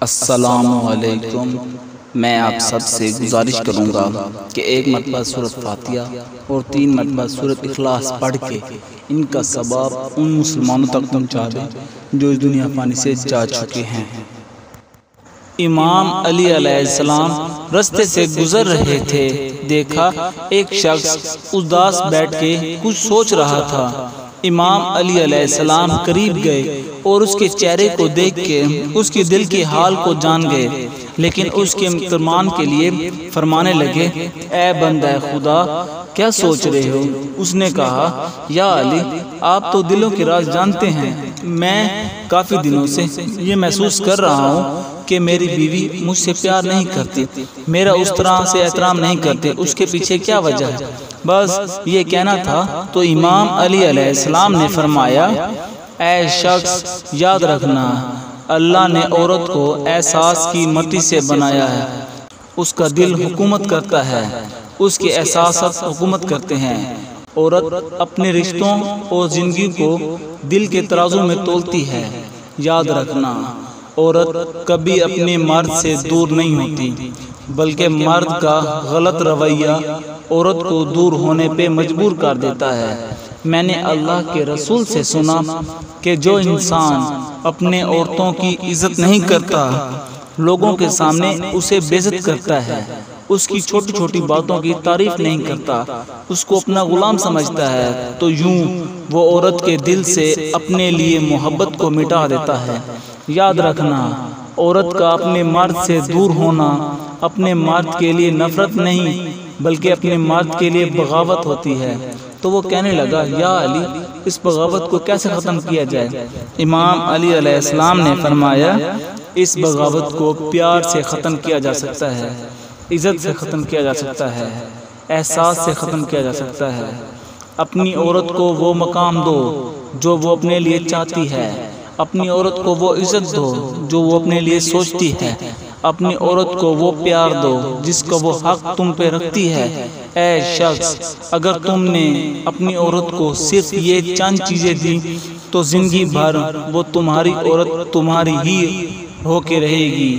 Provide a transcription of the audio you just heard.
السلام علیکم۔ میں آپ سب سے گزارش کروں گا کہ ایک مرتبہ سورۃ فاتحہ اور 3 مرتبہ سورۃ اخلاص پڑھ کے ان کا ثواب ان مسلمانوں تک پہنچا دیں جو اس دنیا فانی سے جا چکے ہیں۔ امام علی علیہ السلام رستے سے گزر رہے تھے، دیکھا ایک شخص اداس بیٹھ کے کچھ سوچ رہا تھا۔ امام علی علیہ السلام قریب گئے اور اس کے چہرے کو دیکھ کے اس کے دل کے حال کو جان گئے، لیکن اس کے ترجمان کے لیے فرمانے لگے، اے بندہ خدا کیا سوچ رہے ہو؟ اس نے کہا، یا علی آپ تو دلوں کے راز جانتے ہیں، میں کافی دنوں سے یہ محسوس کر رہا ہوں کہ میری بیوی مجھ سے پیار نہیں کرتی، میرا اس طرح سے احترام نہیں کرتے، اس کے پیچھے کیا وجہ ہے؟ بس یہ کہنا تھا۔ تو امام علی علیہ السلام نے فرمایا، اے شخص یاد رکھنا، اللہ نے عورت کو احساس کی مٹی سے بنایا ہے، اس کا دل حکومت کرتا ہے، اس کے احساسات حکومت کرتے ہیں۔ عورت اپنے رشتوں اور زندگی کو دل کے ترازو میں تولتی ہے۔ یاد رکھنا، عورت کبھی اپنے مرد سے دور نہیں ہوتی، بلکہ مرد کا غلط رویہ عورت کو دور ہونے پہ مجبور کر دیتا ہے۔ میں نے اللہ کے رسول سے سنا کہ جو انسان اپنے عورتوں کی عزت نہیں کرتا، لوگوں کے سامنے اسے بے عزت کرتا ہے، اس کی چھوٹی چھوٹی باتوں کی تعریف نہیں کرتا، اس کو اپنا غلام سمجھتا ہے، تو یوں وہ عورت کے دل سے اپنے لیے محبت کو مٹا دیتا ہے۔ یاد رکھنا، عورت کا اپنے مرد سے دور ہونا اپنے مرد کے لیے نفرت نہیں بلکہ اپنے مرد کے لیے بغاوت ہوتی ہے۔ تو وہ کہنے لگا، یا علی اس بغاوت کو کیسے ختم کیا جائے؟ امام علی علیہ السلام نے فرمایا، اس بغاوت کو پیار سے ختم کیا جا سکتا ہے، عزت سے ختم کیا جا سکتا ہے، احساس سے ختم کیا جا سکتا ہے۔ اپنی عورت کو وہ مقام دو جو وہ اپنے لیے چاہتی ہے، اپنی عورت کو وہ عزت دو جو وہ اپنے لیے سوچتی ہے، اپنی عورت کو وہ پیار دو جس کا وہ حق تم پہ رکھتی ہے۔ اے شخص، اگر تم نے اپنی عورت کو صرف یہ چند چیزیں دی تو زندگی بھر وہ تمہاری عورت تمہاری ہی ہو کے رہے گی۔